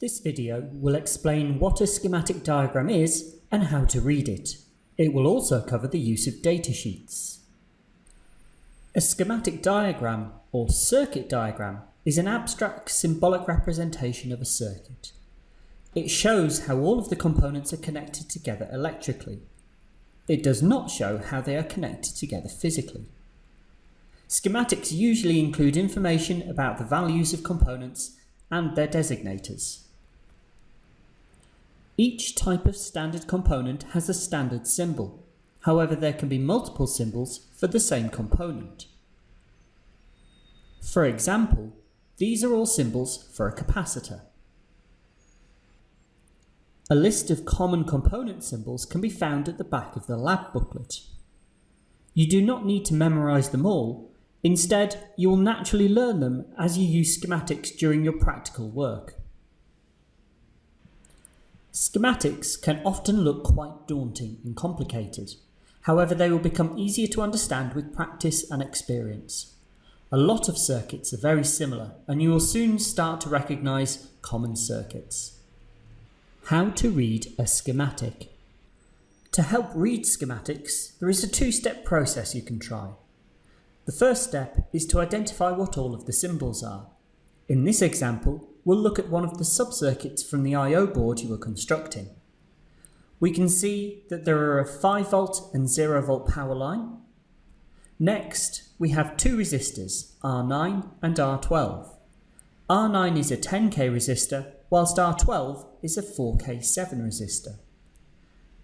This video will explain what a schematic diagram is and how to read it. It will also cover the use of datasheets. A schematic diagram, or circuit diagram, is an abstract symbolic representation of a circuit. It shows how all of the components are connected together electrically. It does not show how they are connected together physically. Schematics usually include information about the values of components and their designators. Each type of standard component has a standard symbol. However, there can be multiple symbols for the same component. For example, these are all symbols for a capacitor. A list of common component symbols can be found at the back of the lab booklet. You do not need to memorize them all. Instead, you will naturally learn them as you use schematics during your practical work. Schematics can often look quite daunting and complicated. However, they will become easier to understand with practice and experience. A lot of circuits are very similar, and you will soon start to recognize common circuits. How to read a schematic. To help read schematics, there is a two-step process you can try. The first step is to identify what all of the symbols are. In this example, we'll look at one of the sub-circuits from the I/O board you are constructing. We can see that there are a 5 volt and 0 volt power line. Next, we have two resistors, R9 and R12. R9 is a 10K resistor, whilst R12 is a 4K7 resistor.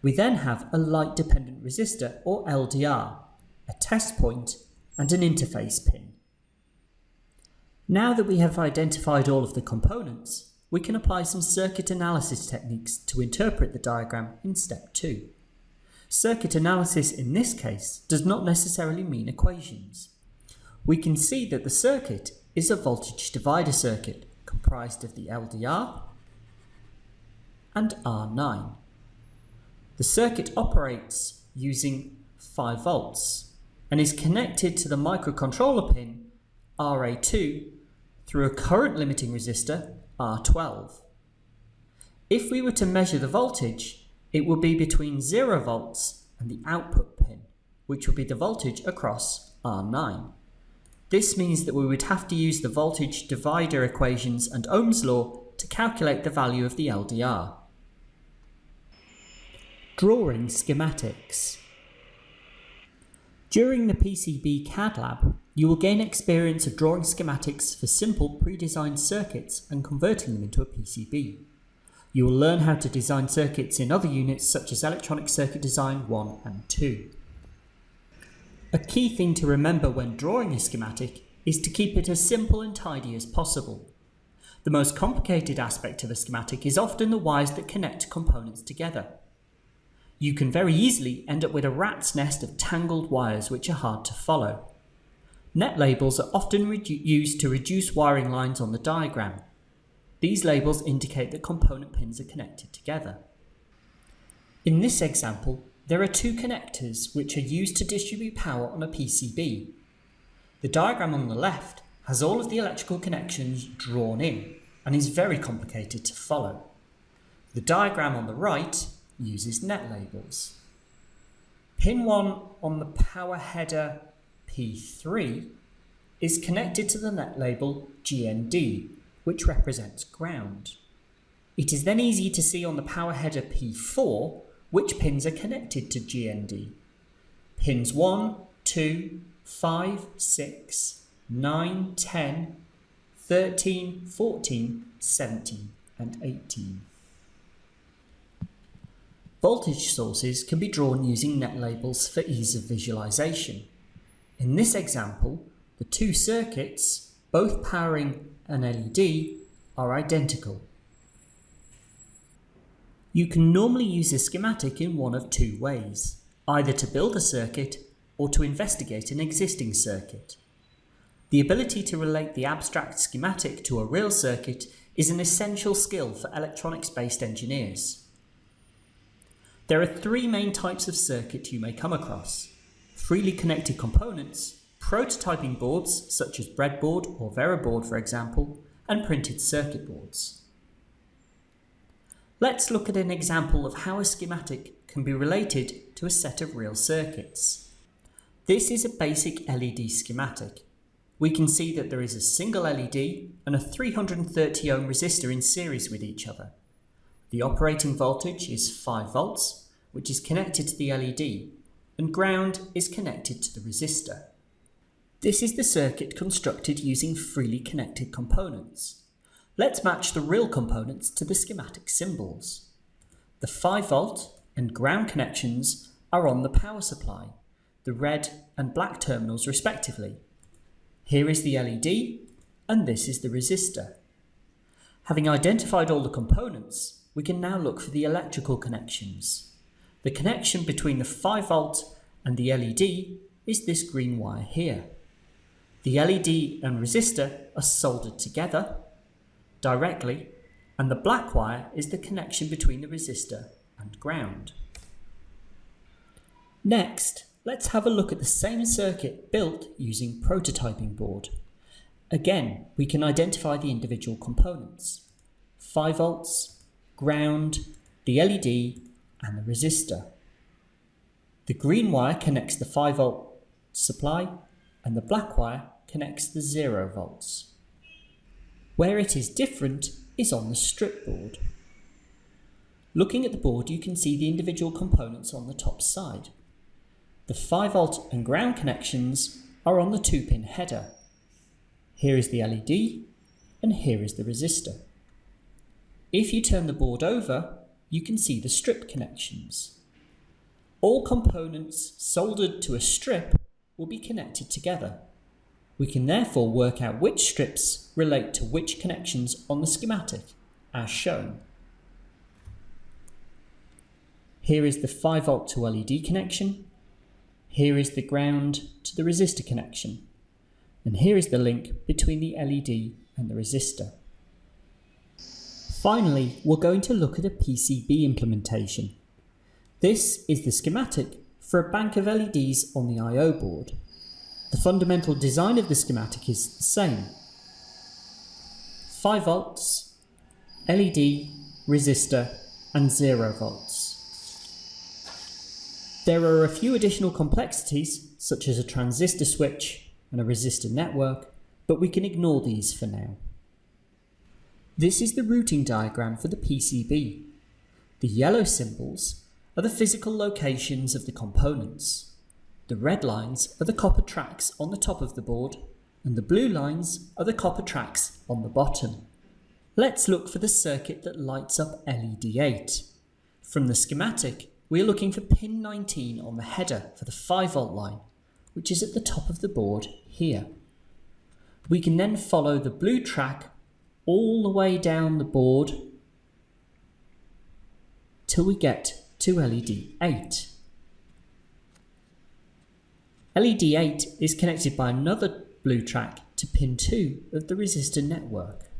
We then have a light dependent resistor, or LDR, a test point, and an interface pin. Now that we have identified all of the components, we can apply some circuit analysis techniques to interpret the diagram in step 2. Circuit analysis in this case does not necessarily mean equations. We can see that the circuit is a voltage divider circuit comprised of the LDR and R9. The circuit operates using 5 volts and is connected to the microcontroller pin RA2 through a current limiting resistor R12. If we were to measure the voltage, it would be between 0 volts and the output pin, which would be the voltage across R9. This means that we would have to use the voltage divider equations and Ohm's law to calculate the value of the LDR. Drawing schematics. During the PCB CAD lab, you will gain experience of drawing schematics for simple pre-designed circuits and converting them into a PCB. You will learn how to design circuits in other units such as Electronic Circuit Design 1 and 2. A key thing to remember when drawing a schematic is to keep it as simple and tidy as possible. The most complicated aspect of a schematic is often the wires that connect components together. You can very easily end up with a rat's nest of tangled wires which are hard to follow. Net labels are often used to reduce wiring lines on the diagram. These labels indicate that component pins are connected together. In this example, there are two connectors which are used to distribute power on a PCB. The diagram on the left has all of the electrical connections drawn in and is very complicated to follow. The diagram on the right uses net labels. Pin 1 on the power header P3 is connected to the net label GND, which represents ground. It is then easy to see on the power header P4 which pins are connected to GND. Pins 1, 2, 5, 6, 9, 10, 13, 14, 17 and 18. Voltage sources can be drawn using net labels for ease of visualization. In this example, the two circuits, both powering an LED, are identical. You can normally use a schematic in one of two ways, either to build a circuit or to investigate an existing circuit. The ability to relate the abstract schematic to a real circuit is an essential skill for electronics-based engineers. There are three main types of circuit you may come across: freely connected components, prototyping boards such as breadboard or Veriboard for example, and printed circuit boards. Let's look at an example of how a schematic can be related to a set of real circuits. This is a basic LED schematic. We can see that there is a single LED and a 330 ohm resistor in series with each other. The operating voltage is 5 volts, which is connected to the LED, and ground is connected to the resistor. This is the circuit constructed using freely connected components. Let's match the real components to the schematic symbols. The 5 volt and ground connections are on the power supply, the red and black terminals respectively. Here is the LED, and this is the resistor. Having identified all the components, we can now look for the electrical connections. The connection between the 5 volt and the LED is this green wire here. The LED and resistor are soldered together directly, and the black wire is the connection between the resistor and ground. Next, let's have a look at the same circuit built using prototyping board. Again, we can identify the individual components: 5 volts, ground, the LED, and the resistor. The green wire connects the 5 volt supply, and the black wire connects the 0 volts. Where it is different is on the strip board. Looking at the board, you can see the individual components on the top side. The 5 volt and ground connections are on the 2-pin header. Here is the LED, and here is the resistor. If you turn the board over, you can see the strip connections. All components soldered to a strip will be connected together. We can therefore work out which strips relate to which connections on the schematic, as shown. Here is the 5 volt to LED connection. Here is the ground to the resistor connection. And here is the link between the LED and the resistor. Finally, we're going to look at a PCB implementation. This is the schematic for a bank of LEDs on the I/O board. The fundamental design of the schematic is the same: 5 volts, LED, resistor, and 0 volts. There are a few additional complexities, such as a transistor switch and a resistor network, but we can ignore these for now. This is the routing diagram for the PCB. The yellow symbols are the physical locations of the components. The red lines are the copper tracks on the top of the board, and the blue lines are the copper tracks on the bottom. Let's look for the circuit that lights up LED 8. From the schematic, we are looking for pin 19 on the header for the 5 volt line, which is at the top of the board here. We can then follow the blue track all the way down the board till we get to LED 8. LED 8 is connected by another blue track to pin 2 of the resistor network.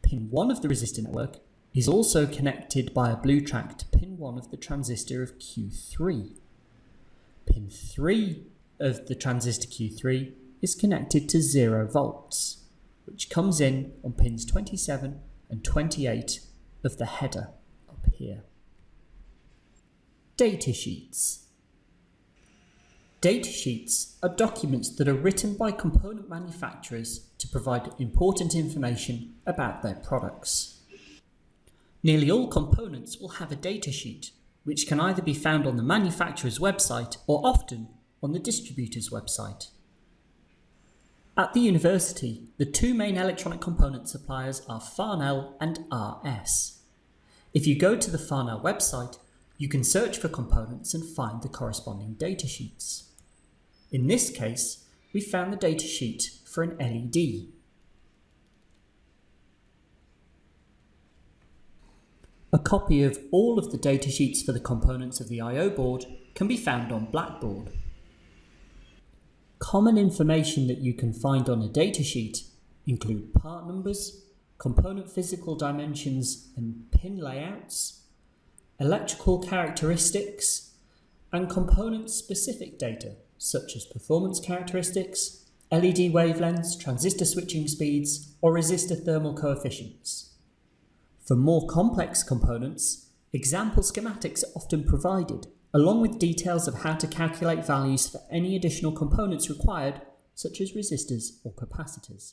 Pin 1 of the resistor network is also connected by a blue track to pin 1 of the transistor of Q3. Pin 3 of the transistor Q3 is connected to 0 volts, which comes in on pins 27 and 28 of the header up here. Datasheets. Datasheets are documents that are written by component manufacturers to provide important information about their products. Nearly all components will have a datasheet, which can either be found on the manufacturer's website or often on the distributor's website. At the university, the two main electronic component suppliers are Farnell and RS. If you go to the Farnell website, you can search for components and find the corresponding datasheets. In this case, we found the datasheet for an LED. A copy of all of the datasheets for the components of the I/O board can be found on Blackboard. Common information that you can find on a datasheet include part numbers, component physical dimensions and pin layouts, electrical characteristics, and component-specific data such as performance characteristics, LED wavelengths, transistor switching speeds, or resistor thermal coefficients. For more complex components, example schematics are often provided, along with details of how to calculate values for any additional components required, such as resistors or capacitors.